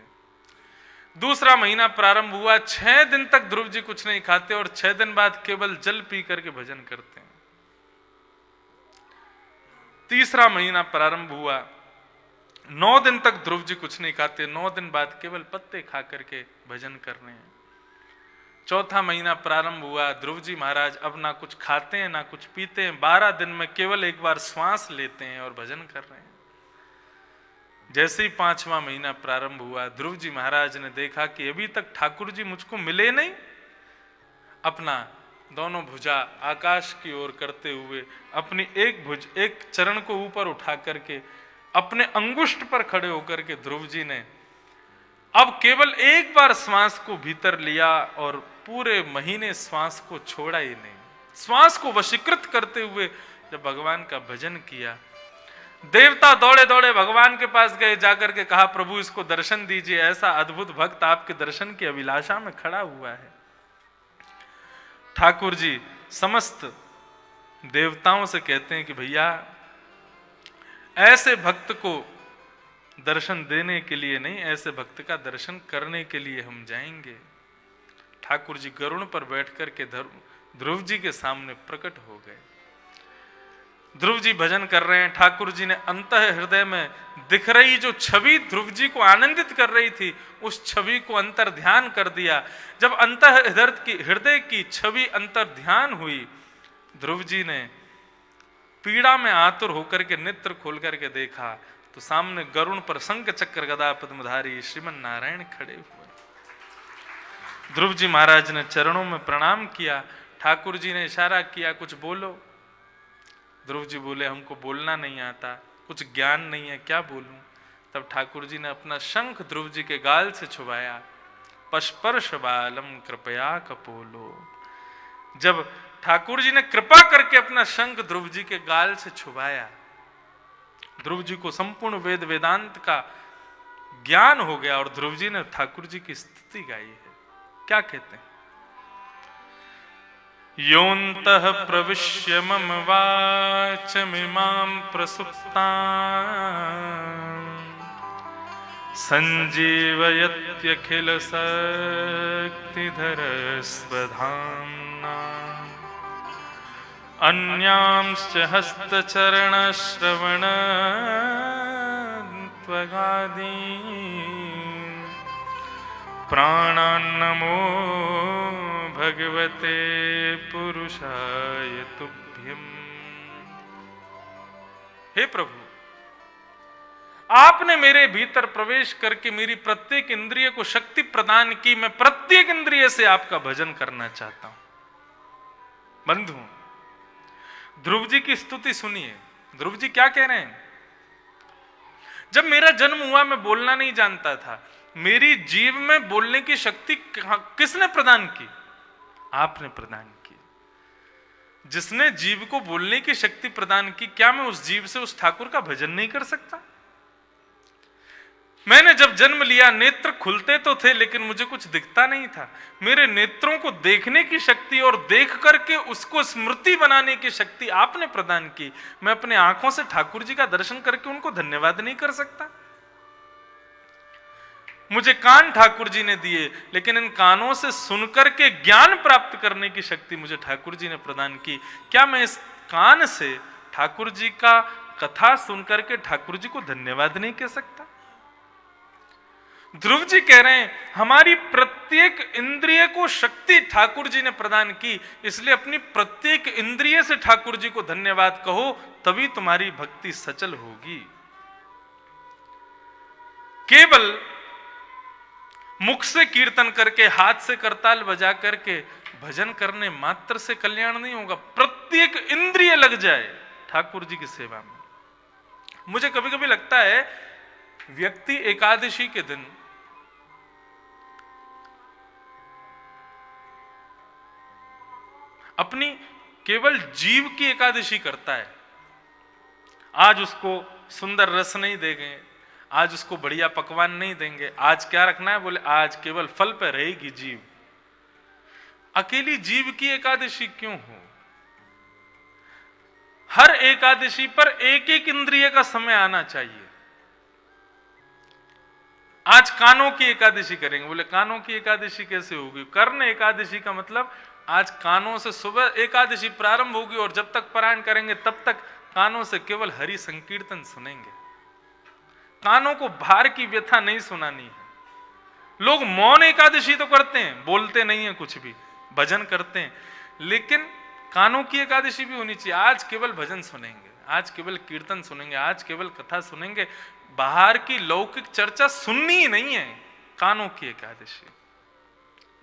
दूसरा महीना प्रारंभ हुआ, 6 दिन तक ध्रुव जी कुछ नहीं खाते और 6 दिन बाद केवल जल पी करके भजन करते हैं। तीसरा महीना प्रारंभ हुआ, 9 दिन तक ध्रुव जी कुछ नहीं खाते, 9 दिन बाद केवल पत्ते खा करके भजन कर रहे हैं। चौथा महीना प्रारंभ हुआ, ध्रुव जी महाराज अब ना कुछ खाते हैं ना कुछ पीते हैं, 12 दिन में केवल एक बार श्वास लेते हैं और भजन कर रहे हैं। जैसे ही 5वां महीना प्रारंभ हुआ, ध्रुव जी महाराज ने देखा कि अभी तक ठाकुर जी मुझको मिले नहीं। अपना दोनों भुजा आकाश की ओर करते हुए अपनी एक चरण को ऊपर उठा करके अपने अंगुष्ठ पर खड़े होकर के ध्रुव जी ने अब केवल एक बार श्वास को भीतर लिया और पूरे महीने श्वास को छोड़ा ही नहीं। श्वास को वशीकृत करते हुए जब भगवान का भजन किया, देवता दौड़े दौड़े भगवान के पास गए, जाकर के कहा प्रभु इसको दर्शन दीजिए, ऐसा अद्भुत भक्त आपके दर्शन की अभिलाषा में खड़ा हुआ है। ठाकुर जी समस्त देवताओं से कहते हैं कि भैया ऐसे भक्त को दर्शन देने के लिए नहीं, ऐसे भक्त का दर्शन करने के लिए हम जाएंगे। ठाकुर जी गरुड़ पर बैठकर के ध्रुव जी के सामने प्रकट हो गए। ध्रुव जी भजन कर रहे हैं, ठाकुर जी ने अंतः हृदय में दिख रही जो छवि ध्रुव जी को आनंदित कर रही थी, उस छवि को अंतर ध्यान कर दिया। जब अंतः हृदय की छवि अंतर ध्यान हुई, ध्रुव जी ने पीड़ा में आतुर होकर के नेत्र खोल करके देखा तो सामने गरुड़ पर शंख चक्र गदा पद्मधारी श्रीमन नारायण खड़े हुए। ध्रुव जी महाराज ने चरणों में प्रणाम किया। ठाकुर जी ने इशारा किया कुछ बोलो। ध्रुव जी बोले हमको बोलना नहीं आता, कुछ ज्ञान नहीं है, क्या बोलूं। तब ठाकुर जी ने अपना शंख ध्रुव जी के गाल से छुपाया। पस्पर्श बालम कृपया कपोलो। जब ठाकुर जी ने कृपा करके अपना शंख ध्रुव जी के गाल से छुपाया, ध्रुव जी को संपूर्ण वेद वेदांत का ज्ञान हो गया और ध्रुव जी ने ठाकुर जी की स्तुति गाई है। क्या कहते हैं? योऽन्तः प्रविश्य मम वाचमिमां प्रसुप्तां संजीवयत्यखिल शक्तिधर स्वधाम्ना अन्यांश्च हस्तचरण श्रवण त्वगादीन् प्राणान्नमो भगवते पुरुषाय तुभ्यम्। हे प्रभु, आपने मेरे भीतर प्रवेश करके मेरी प्रत्येक इंद्रिय को शक्ति प्रदान की। मैं प्रत्येक इंद्रिय से आपका भजन करना चाहता हूं। बंधु, ध्रुव जी की स्तुति सुनिए। ध्रुव जी क्या कह रहे हैं? जब मेरा जन्म हुआ मैं बोलना नहीं जानता था, मेरी जीभ में बोलने की शक्ति किसने प्रदान की? आपने प्रदान की। जिसने जीभ को बोलने की शक्ति प्रदान की, क्या मैं उस जीभ से उस ठाकुर का भजन नहीं कर सकता? मैंने जब जन्म लिया नेत्र खुलते तो थे लेकिन मुझे कुछ दिखता नहीं था। मेरे नेत्रों को देखने की शक्ति और देख करके उसको स्मृति बनाने की शक्ति आपने प्रदान की। मैं अपने आंखों से ठाकुर जी का दर्शन करके उनको धन्यवाद नहीं कर सकता? मुझे कान ठाकुर जी ने दिए लेकिन इन कानों से सुनकर के ज्ञान प्राप्त करने की शक्ति मुझे ठाकुर जी ने प्रदान की। क्या मैं इस कान से ठाकुर जी का कथा सुनकर के ठाकुर जी को धन्यवाद नहीं कह सकता? ध्रुव जी कह रहे हैं हमारी प्रत्येक इंद्रिय को शक्ति ठाकुर जी ने प्रदान की, इसलिए अपनी प्रत्येक इंद्रिय से ठाकुर जी को धन्यवाद कहो, तभी तुम्हारी भक्ति सचल होगी। केवल मुख से कीर्तन करके, हाथ से करताल बजा करके भजन करने मात्र से कल्याण नहीं होगा। प्रत्येक इंद्रिय लग जाए ठाकुर जी की सेवा में। मुझे कभी कभी लगता है व्यक्ति एकादशी के दिन अपनी केवल जीव की एकादशी करता है। आज उसको सुंदर रस नहीं देंगे, आज उसको बढ़िया पकवान नहीं देंगे, आज क्या रखना है? बोले आज केवल फल पे रहेगी जीव। अकेली जीव की एकादशी क्यों हो? हर एकादशी पर एक एक इंद्रिय का समय आना चाहिए। आज कानों की एकादशी करेंगे, बोले कानों की एकादशी कैसे होगी? कर्ण एकादशी का मतलब आज कानों से सुबह एकादशी प्रारंभ होगी और जब तक पारायण करेंगे तब तक कानों से केवल हरि संकीर्तन सुनेंगे। कानों को भार की व्यथा नहीं सुनानी है। लोग मौन एकादशी तो करते हैं, बोलते नहीं है कुछ भी, भजन करते हैं, लेकिन कानों की एकादशी भी होनी चाहिए। आज केवल भजन सुनेंगे, आज केवल कीर्तन सुनेंगे, आज केवल कथा सुनेंगे। बाहर की लौकिक चर्चा सुननी ही नहीं है। कानों की एकादशी,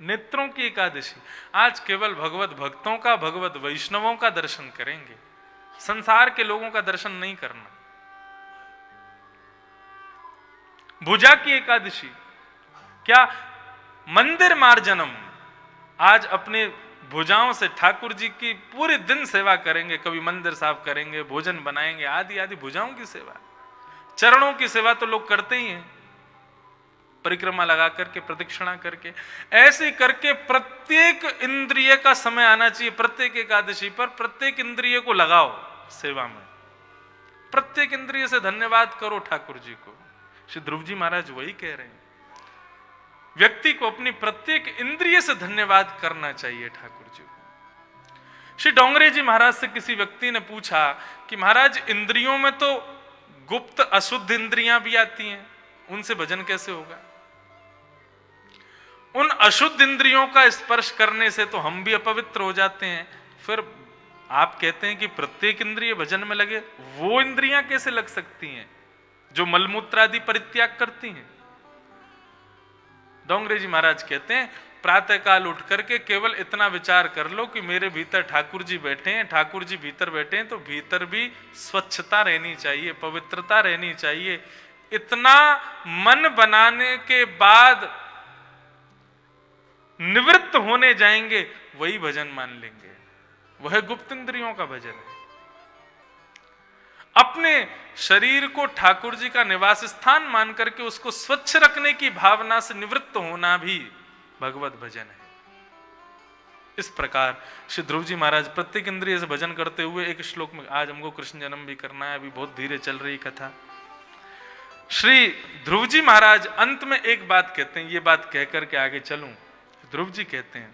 नेत्रों की एकादशी, आज केवल भगवत भक्तों का, भगवत वैष्णवों का दर्शन करेंगे, संसार के लोगों का दर्शन नहीं करना। भुजा की एकादशी, क्या मंदिर मार्जनम, आज अपने भुजाओं से ठाकुर जी की पूरे दिन सेवा करेंगे, कभी मंदिर साफ करेंगे, भोजन बनाएंगे, आदि आदि भुजाओं की सेवा। चरणों की सेवा तो लोग करते ही हैं, परिक्रमा लगा करके, प्रदक्षिणा करके, ऐसे करके प्रत्येक इंद्रिय का समय आना चाहिए। प्रत्येक एकादशी पर प्रत्येक इंद्रिय को लगाओ सेवा में, प्रत्येक इंद्रिय से धन्यवाद करो ठाकुर जी को। श्री ध्रुव जी महाराज वही कह रहे हैं, व्यक्ति को अपनी प्रत्येक इंद्रिय से धन्यवाद करना चाहिए ठाकुर जी को। श्री डोंगरे जी महाराज से किसी व्यक्ति ने पूछा कि महाराज इंद्रियों में तो गुप्त अशुद्ध इंद्रियां भी आती हैं, उनसे भजन कैसे होगा? उन अशुद्ध इंद्रियों का स्पर्श करने से तो हम भी अपवित्र हो जाते हैं, फिर आप कहते हैं कि प्रत्येक इंद्रिय भजन में लगे, वो इंद्रियां कैसे लग सकती हैं जो मलमूत्र आदि परित्याग करती हैं? डोंगरे जी महाराज कहते हैं, प्रातःकाल उठ करके केवल इतना विचार कर लो कि मेरे भीतर ठाकुर जी बैठे हैं, ठाकुर जी भीतर बैठे हैं, तो भीतर भी स्वच्छता रहनी चाहिए, पवित्रता रहनी चाहिए। इतना मन बनाने के बाद निवृत्त होने जाएंगे, वही भजन मान लेंगे, वह गुप्त इंद्रियों का भजन है। अपने शरीर को ठाकुर जी का निवास स्थान मान करके उसको स्वच्छ रखने की भावना से निवृत्त होना भी भगवत भजन है। इस प्रकार श्री ध्रुव जी महाराज प्रत्येक इंद्रिय से भजन करते हुए एक श्लोक में, आज हमको कृष्ण जन्म भी करना है, अभी बहुत धीरे चल रही कथा। श्री ध्रुव जी महाराज अंत में एक बात कहते हैं, ये बात कह करके आगे चलूं। ध्रुव जी कहते हैं,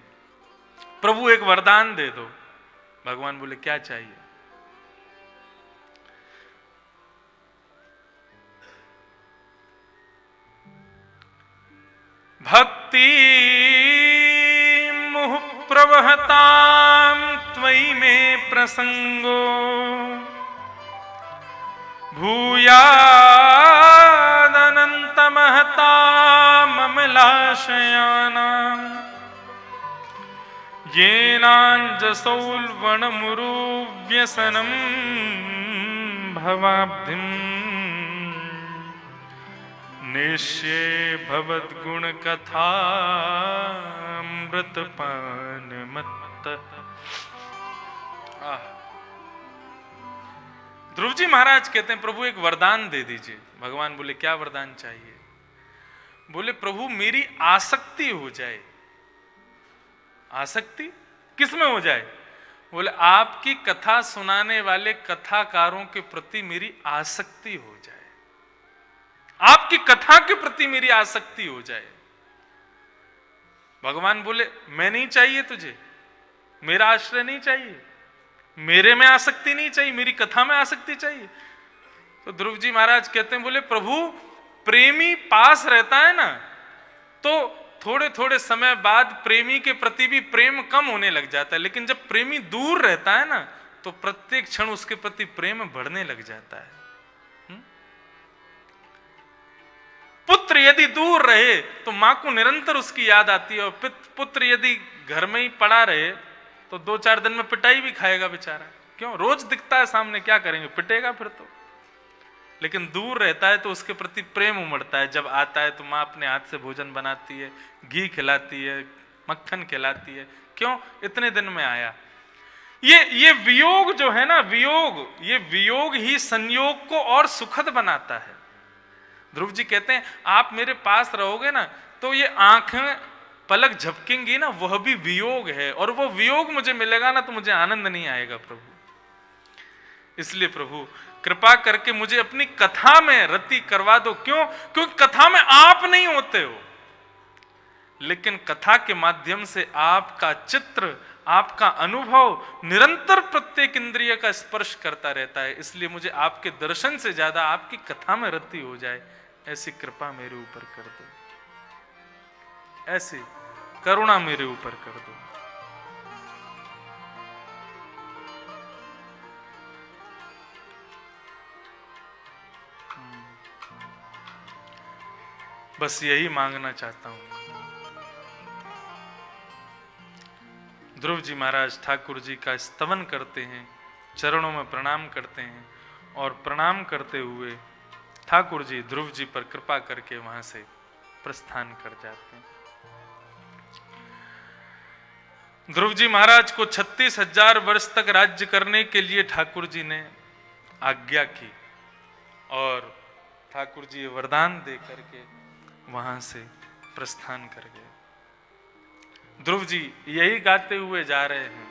प्रभु एक वरदान दे दो। भगवान बोले क्या चाहिए? भक्ति मुह प्रवहताम त्वयि में प्रसंगो भूयादनंत महताम अमलाशयानाम येनांजसौल्वणमुरुव्यसनम भवाब्धिम निश्ये भवद्गुण कथामृतपान मत्त। ध्रुव जी महाराज कहते हैं, प्रभु एक वरदान दे दीजिए। भगवान बोले क्या वरदान चाहिए? बोले प्रभु मेरी आसक्ति हो जाए। आसक्ति किसमें हो जाए? बोले आपकी कथा सुनाने वाले कथाकारों के प्रति मेरी आसक्ति हो जाए, आपकी कथा के प्रति मेरी आसक्ति हो जाए। भगवान बोले मैं नहीं चाहिए तुझे, मेरा आश्रय नहीं चाहिए, मेरे में आसक्ति नहीं चाहिए, मेरी कथा में आसक्ति चाहिए। तो ध्रुव जी महाराज कहते हैं, बोले प्रभु प्रेमी पास रहता है ना, तो थोड़े थोड़े समय बाद प्रेमी के प्रति भी प्रेम कम होने लग जाता है, लेकिन जब प्रेमी दूर रहता है ना, तो प्रत्येक क्षण उसके प्रति प्रेम बढ़ने लग जाता है। पुत्र यदि दूर रहे तो मां को निरंतर उसकी याद आती है, और पुत्र यदि घर में ही पड़ा रहे तो 2-4 दिन में पिटाई भी खाएगा बेचारा। क्यों? रोज दिखता है सामने, क्या करेंगे, पिटेगा फिर तो। लेकिन दूर रहता है तो उसके प्रति प्रेम उमड़ता है। जब आता है तो माँ अपने हाथ से भोजन बनाती है, घी खिलाती है, मक्खन खिलाती है। क्यों? इतने दिन में आया। ये वियोग जो है ना, ये वियोग ही संयोग को और सुखद बनाता है। ध्रुव जी कहते हैं आप मेरे पास रहोगे ना, तो ये आंखें पलक झपकेंगी ना, वह भी वियोग है, और वो वियोग मुझे मिलेगा ना तो मुझे आनंद नहीं आएगा प्रभु। इसलिए प्रभु कृपा करके मुझे अपनी कथा में रति करवा दो। क्यों? क्योंकि कथा में आप नहीं होते हो, लेकिन कथा के माध्यम से आपका चित्र, आपका अनुभव निरंतर प्रत्येक इंद्रिय का स्पर्श करता रहता है। इसलिए मुझे आपके दर्शन से ज्यादा आपकी कथा में रति हो जाए, ऐसी कृपा मेरे ऊपर कर दो, ऐसी करुणा मेरे ऊपर कर दो। बस यही मांगना चाहता हूं। ध्रुव जी महाराज ठाकुर जी का स्तवन करते हैं, चरणों में प्रणाम करते हैं, और प्रणाम करते हुए ठाकुर जी ध्रुव जी पर कृपा करके वहां से प्रस्थान कर जाते हैं। ध्रुव जी महाराज को 36,000 वर्ष तक राज्य करने के लिए ठाकुर जी ने आज्ञा की, और ठाकुर जी वरदान दे करके वहां से प्रस्थान कर गए। ध्रुव जी यही गाते हुए जा रहे हैं,